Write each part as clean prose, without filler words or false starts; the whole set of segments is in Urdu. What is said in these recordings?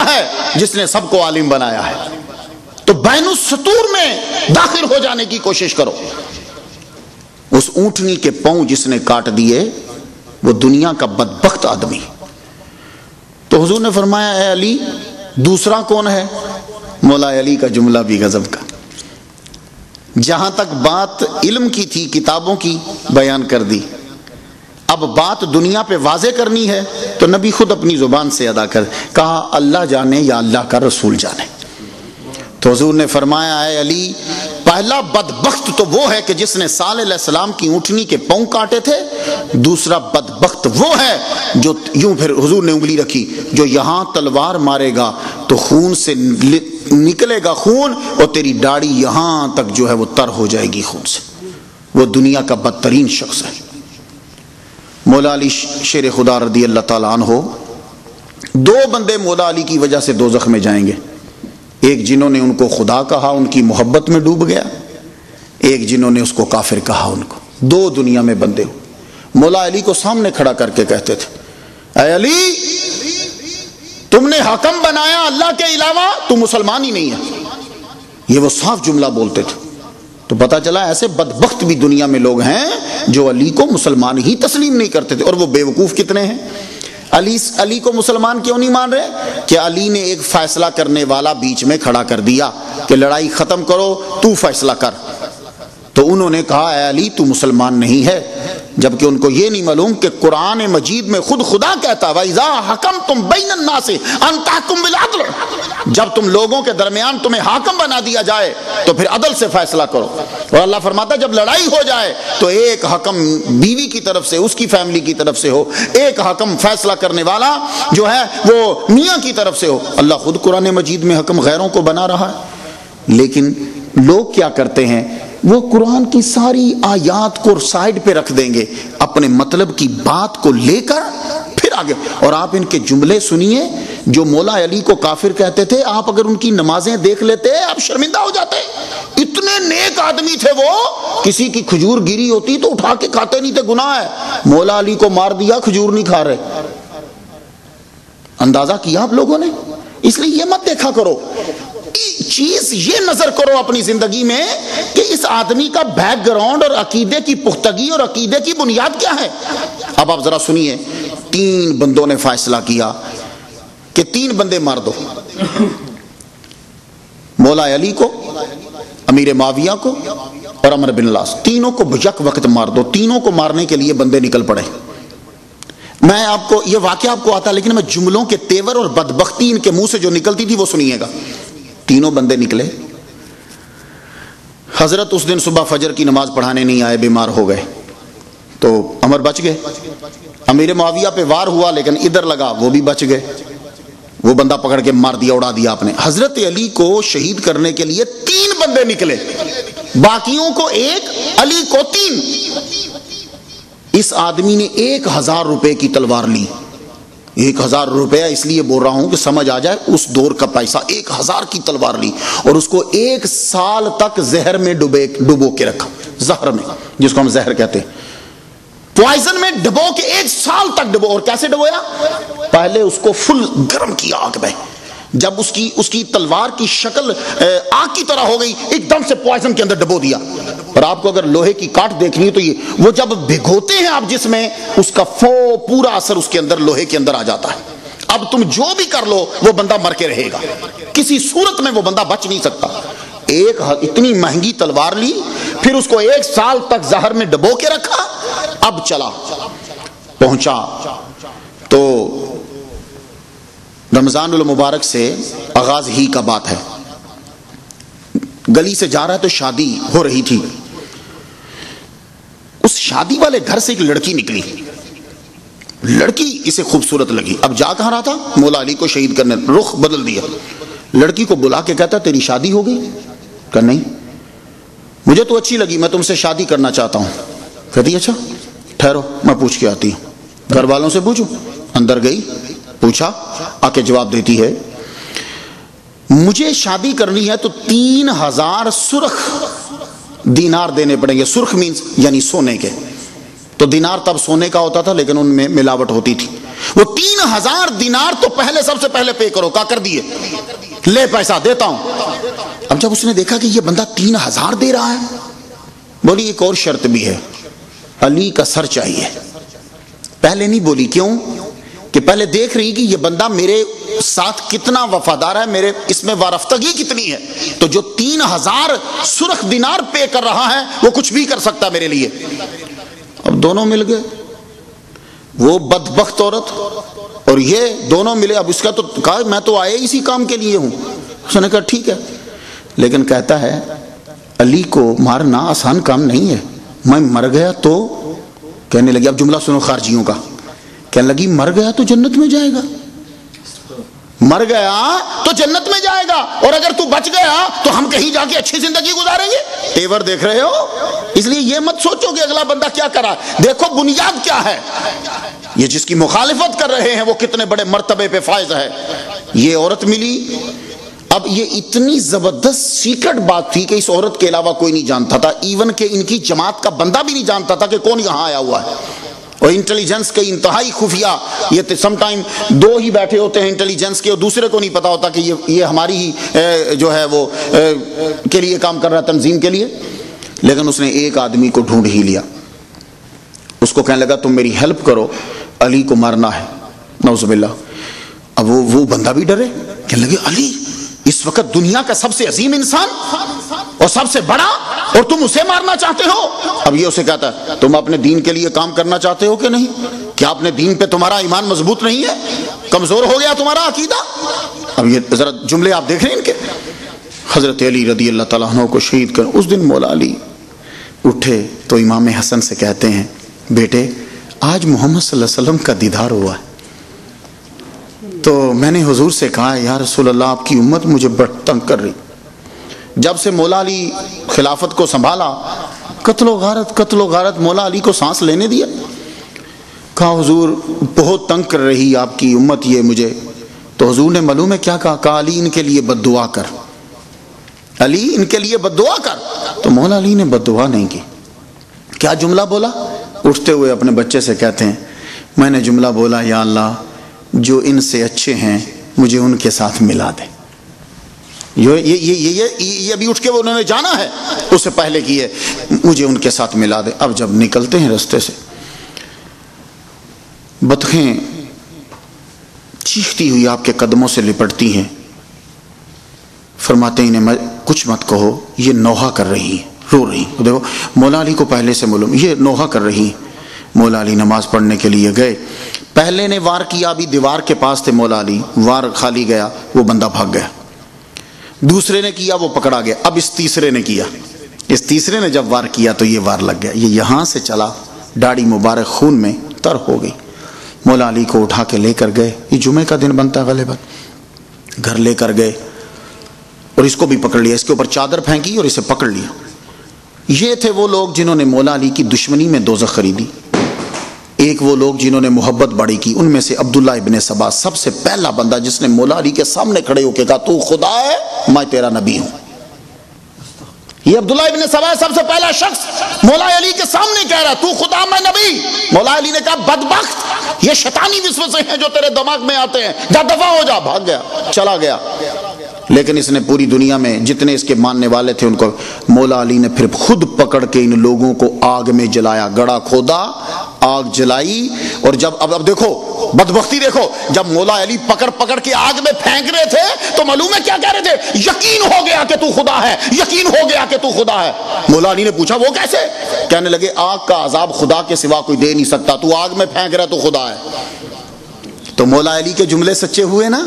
ہے جس نے سب کو عالم بنایا ہے. تو بین السطور میں داخل ہو جانے کی کوشش کرو. اس اونٹنی کے پاؤں جس نے کاٹ دیے وہ دنیا کا بدبخت آدمی. تو حضور نے فرمایا اے علی دوسرا کون ہے؟ مولا علی کا جملہ بھی غضب کا. جہاں تک بات علم کی تھی کتابوں کی بیان کر دی، اب بات دنیا پہ واضح کرنی ہے تو نبی خود اپنی زبان سے ادا کر کہا اللہ جانے یا اللہ کا رسول جانے. تو حضور نے فرمایا اے علی پہلا بدبخت تو وہ ہے کہ جس نے صالح علیہ السلام کی اونٹنی کے پاؤں کاٹے تھے، دوسرا بدبخت وہ ہے جو یوں پھر حضور نے انگلی رکھی جو یہاں تلوار مارے گا تو خون سے نکلے گا خون اور تیری داڑھی یہاں تک جو ہے وہ تر ہو جائے گی خون سے. وہ دنیا کا بدترین شخص ہے. مولا علی شیر خدا رضی اللہ تعالیٰ عنہ، دو بندے مولا علی کی وجہ سے دوزخ میں جائیں گے. ایک جنہوں نے ان کو خدا کہا ان کی محبت میں ڈوب گیا، ایک جنہوں نے اس کو کافر کہا ان کو. دو دنیا میں بندے ہو. مولا علی کو سامنے کھڑا کر کے کہتے تھے اے علی تم نے حاکم بنایا اللہ کے علاوہ تو مسلمان ہی نہیں ہے. یہ وہ صاف جملہ بولتے تھے. تو پتا چلا ایسے بدبخت بھی دنیا میں لوگ ہیں جو علی کو مسلمان ہی تسلیم نہیں کرتے تھے. اور وہ بیوقوف کتنے ہیں. علی کو مسلمان کیوں نہیں مان رہے کہ علی نے ایک فیصلہ کرنے والا بیچ میں کھڑا کر دیا کہ لڑائی ختم کرو تو فیصلہ کر. تو انہوں نے کہا اے علی تو مسلمان نہیں ہے، جبکہ ان کو یہ نہیں معلوم کہ قرآن مجید میں خود خدا کہتا وَإِذَا حَكَمْتُمْ بَيْنَ النَّاسِ أَن تَحْكُمْ بِالْعَدْلِ، جب تم لوگوں کے درمیان تمہیں حاکم بنا دیا جائے تو پھر عدل سے فیصلہ کرو. اور اللہ فرماتا جب لڑائی ہو جائے تو ایک حکم بیوی کی طرف سے اس کی فیملی کی طرف سے ہو، ایک حکم فیصلہ کرنے والا جو ہے وہ میاں کی طرف سے ہو. اللہ خود قرآن مجید میں حکم غیروں کو بنا رہا ہے. لیکن لوگ کیا کرتے ہیں وہ قرآن کی ساری آیات کو سائڈ پہ رکھ دیں گے، اپنے مطلب کی بات کو لے کر پھر آگے. اور آپ ان کے جملے سنیے جو مولا علی کو کافر کہتے تھے. آپ اگر ان کی نمازیں دیکھ لیتے آپ شرمندہ ہو جاتے. اتنے نیک آدمی تھے وہ، کسی کی کھجور گری ہوتی تو اٹھا کے کھاتے نہیں تھے، گناہ ہے. مولا علی کو مار دیا کھجور نہیں کھا رہے. اندازہ کیا آپ لوگوں نے. اس لیے یہ مت دیکھا کرو، چیز یہ نظر کرو اپنی زندگی میں کہ اس آدمی کا بیک گراؤنڈ اور عقیدے کی پختگی اور عقیدے کی بنیاد کیا ہے. اب آپ ذرا سنیے. 3 بندوں نے فیصلہ کیا کہ 3 بندے مار دو، مولا علی کو، امیر معاویہ کو اور عمرو بن العاص. تینوں کو یک وقت مار دو. تینوں کو مارنے کے لیے بندے نکل پڑے. میں آپ کو یہ واقعہ آپ کو آتا لیکن میں جملوں کے تیور اور بدبختی ان کے منہ سے جو نکلتی تھی وہ سنیے گا. تینوں بندے نکلے. حضرت اس دن صبح فجر کی نماز پڑھانے نہیں آئے، بیمار ہو گئے. تو عمر بچ گئے. امیر معاویہ پہ وار ہوا لیکن ادھر لگا، وہ بھی بچ گئے. وہ بندہ پکڑ کے مار دیا، اڑا دیا آپ نے. حضرت علی کو شہید کرنے کے لیے 3 بندے نکلے، باقیوں کو 1، علی کو 3. اس آدمی نے 1000 روپے کی تلوار لی. 1000 روپیہ اس لیے بول رہا ہوں کہ سمجھ آ جائے اس دور کا پیسہ. 1000 کی تلوار لی اور اس کو 1 سال تک زہر میں ڈبو کے رکھا. زہر میں، جس کو ہم زہر کہتے ہیں، پوائزن میں ڈبو کے 1 سال تک ڈبو. اور کیسے ڈبویا؟ پہلے اس کو فل گرم کیا آگ میں. جب اس کی تلوار کی شکل آگ کی طرح ہو گئی، ایک دم سے پوائزن کے اندر ڈبو دیا. اور آپ کو اگر لوہے کی کاٹ دیکھنی ہے تو یہ وہ جب بھگوتے ہیں آپ جس میں، اس کا پورا اثر اس کے اندر لوہے کے اندر آ جاتا ہے. اب تم جو بھی کر لو وہ بندہ مر کے رہے گا، کسی صورت میں وہ بندہ بچ نہیں سکتا. اتنی مہنگی تلوار لی، پھر اس کو 1 سال تک زہر میں ڈبو کے رکھا. اب چلا پہنچا تو رمضان المبارک سے آغاز ہی کا بات ہے. گلی سے جا رہا ہے تو شادی ہو رہی تھی. اس شادی والے گھر سے ایک لڑکی نکلی. لڑکی اسے خوبصورت لگی. اب جا کہاں رہا تھا؟ مولا علی کو شہید کرنے. رخ بدل دیا. لڑکی کو بلا کے کہتا تیری شادی ہو گئی؟ کہ نہیں، مجھے تو اچھی لگی، میں تم سے شادی کرنا چاہتا ہوں. کہتی اچھا ٹھہرو میں پوچھ کے آتی ہوں. گھر والوں سے پوچھو. اندر گئی، پوچھا، آ کے جواب دیتی ہے مجھے شادی کرنی ہے تو 3000 سرخ دینار دینے پڑیں گے. سرخ مینز یعنی سونے کے. تو دینار تب سونے کا ہوتا تھا لیکن ان میں ملاوٹ ہوتی تھی. وہ 3000 دینار تو پہلے سب سے پہلے پے کرو. کہا کر دیے, لے پیسہ دیتا ہوں. اب جب اس نے دیکھا کہ یہ بندہ 3000 دے رہا ہے, بولی ایک اور شرط بھی ہے, علی کا سر چاہیے. پہلے نہیں بولی, کیوں کہ پہلے دیکھ رہی کہ یہ بندہ میرے ساتھ کتنا وفادار ہے, میرے اس میں وارفتگی کتنی ہے. تو جو 3000 سرخ دینار پے کر رہا ہے وہ کچھ بھی کر سکتا میرے لیے. اب دونوں مل گئے, وہ بدبخت عورت اور یہ دونوں ملے. اب اس کا تو کہا میں تو آیا اسی کام کے لیے ہوں. اس نے کہا ٹھیک ہے, لیکن کہتا ہے علی کو مارنا آسان کام نہیں ہے. میں مر گیا تو, کہنے لگی, اب جملہ سنو خارجیوں کا, کہنے لگی مر گیا تو جنت میں جائے گا, مر گیا تو جنت میں جائے گا, اور اگر تو بچ گیا تو ہم کہیں جا کے اچھی زندگی گزاریں گے. تیور دیکھ رہے ہو, اس لیے یہ مت سوچو کہ اگلا بندہ کیا کرا. دیکھو بنیاد کیا ہے, یہ جس کی مخالفت کر رہے ہیں وہ کتنے بڑے مرتبے پہ فائز ہے. یہ عورت ملی. اب یہ اتنی زبردست سیکرٹ بات تھی کہ اس عورت کے علاوہ کوئی نہیں جانتا تھا, ایون کہ ان کی جماعت کا بندہ بھی نہیں جانتا تھا کہ کون یہاں آیا ہوا ہے. اور انٹیلیجنس کے انتہائی خفیہ, یہ سم ٹائم 2 ہی بیٹھے ہوتے ہیں انٹیلیجنس کے, اور دوسرے کو نہیں پتا ہوتا کہ یہ ہماری ہی جو ہے وہ کے لیے کام کر رہا ہے, تنظیم کے لیے. لیکن اس نے ایک آدمی کو ڈھونڈ ہی لیا. اس کو کہنے لگا تم میری ہیلپ کرو, علی کو مارنا ہے. نعوذ باللہ. اب وہ بندہ بھی ڈرے, کہنے لگے علی اس وقت دنیا کا سب سے عظیم انسان اور سب سے بڑا, اور تم اسے مارنا چاہتے ہو. اب یہ اسے کہتا ہے تم اپنے دین کے لیے کام کرنا چاہتے ہو کہ نہیں؟ کیا اپنے دین پہ تمہارا ایمان مضبوط نہیں ہے؟ کمزور ہو گیا تمہارا عقیدہ؟ اب یہ ذرا جملے آپ دیکھ رہے ہیں ان کے. حضرت علی رضی اللہ تعالیٰ عنہ کو شہید کر, اس دن مولا علی اٹھے تو امام حسن سے کہتے ہیں بیٹے آج محمد صلی اللہ علیہ وسلم کا دیدار ہوا ہے, تو میں نے حضور سے کہا یا رسول اللہ آپ کی امت مجھے بڑا تنگ کر رہی. جب سے مولا علی خلافت کو سنبھالا, قتل و غارت مولا علی کو سانس لینے دیا. کہا حضور بہت تنگ کر رہی آپ کی امت یہ مجھے. تو حضور نے معلوم ہے کیا کہا, کہا علی ان کے لیے بد دعا کر, علی ان کے لیے بد دعا کر. تو مولا علی نے بد دعا نہیں کی. کیا جملہ بولا؟ اٹھتے ہوئے اپنے بچے سے کہتے ہیں میں نے جملہ بولا یا اللہ جو ان سے اچھے ہیں مجھے ان کے ساتھ ملا دے. یہ ابھی اٹھ کے انہوں نے جانا ہے, اس سے پہلے کی ہے مجھے ان کے ساتھ ملا دے. اب جب نکلتے ہیں رستے سے, بطخیں چیختی ہوئی آپ کے قدموں سے لپٹتی ہیں. فرماتے ہیں کچھ مت کہو, یہ نوحہ کر رہی ہیں, رو رہی. دیکھو مولا علی کو پہلے سے معلوم یہ نوحہ کر رہی ہیں. مولا علی نماز پڑھنے کے لیے گئے. پہلے نے وار کیا, ابھی دیوار کے پاس تھے مولا علی, وار خالی گیا, وہ بندہ بھاگ گیا. دوسرے نے کیا, وہ پکڑا گیا. اب اس تیسرے نے کیا, اس تیسرے نے جب وار کیا تو یہ وار لگ گیا. یہ یہاں سے چلا, داڑھی مبارک خون میں تر ہو گئی. مولا علی کو اٹھا کے لے کر گئے, یہ جمعے کا دن بنتا ہے غالباً, گھر لے کر گئے اور اس کو بھی پکڑ لیا, اس کے اوپر چادر پھینکی اور اسے پکڑ لیا. یہ تھے وہ لوگ جنہوں نے مولا علی کی دشمنی میں دوزخ خریدی. ایک وہ لوگ جنہوں نے محبت بڑی کی, ان میں سے عبداللہ ابن سبا سب سے پہلا بندہ جس نے مولا علی کے سامنے کھڑے ہو کے کہا تو خدا ہے میں تیرا نبی ہوں. یہ عبداللہ ابن سبا سب سے پہلا شخص مولا علی کے سامنے کہہ رہا تو خدا میں نبی. مولا علی نے کہا بدبخت, یہ شیطانی وسوسے ہیں جو تیرے دماغ میں آتے ہیں, جا دفع ہو جا. بھاگ گیا, چلا گیا. لیکن اس نے پوری دنیا میں جتنے اس کے ماننے والے تھے ان کو, مولا علی نے پھر خود پکڑ کے ان لوگوں کو آگ میں جلایا. گڑا کھودا, آگ جلائی. اور جب اب دیکھو بدبختی دیکھو, جب مولا علی پکڑ کے آگ میں پھینک رہے تھے تو معلوم ہے کیا کہہ رہے تھے, یقین ہو گیا کہ تو خدا ہے, یقین ہو گیا کہ تو خدا ہے. مولا علی نے پوچھا وہ کیسے؟ کہنے لگے آگ کا عذاب خدا کے سوا کوئی دے نہیں سکتا, تو آگ میں پھینک رہا تو خدا ہے. تو مولا علی کے جملے سچے ہوئے نا.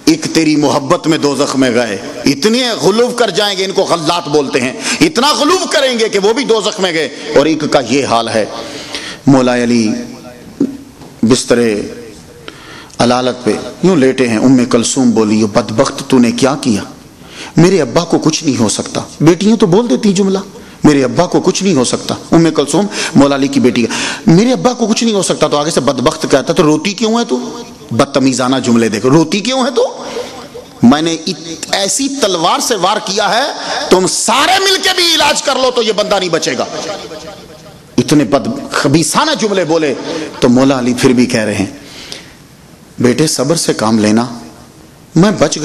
ایک تیری محبت میں دوزخ میں گئے, اتنے غلو کر جائیں گے, ان کو غلات بولتے ہیں, اتنا غلو کریں گے کہ وہ بھی دوزخ میں گئے. اور ایک کا یہ حال ہے. مولا علی بستر علالت پہ یوں لیٹے ہیں. ام کلثوم بولی یہ بدبخت تو نے کیا کیا, میرے ابا کو کچھ نہیں ہو سکتا. بیٹیاں تو بول دیتی جملہ, میرے ابا کو کچھ نہیں ہو سکتا. ام کلثوم مولا علی کی بیٹی, میرے ابا کو کچھ نہیں ہو سکتا. تو آگے سے بدبخت کہتا تو روتی کیوں ہے تو؟ بدتمیزانہ جملے دیکھو, روتی کیوں ہے تو؟ میں نے ایسی تلوار سے وار کیا ہے تم سارے مل کے بھی علاج کر لو تو یہ بندہ نہیں بچے گا. اتنے خبیثانہ جملے بولے. تو مولا علی پھر بھی کہہ رہے ہیں بیٹے صبر سے کام لینا, میں بچ گیا.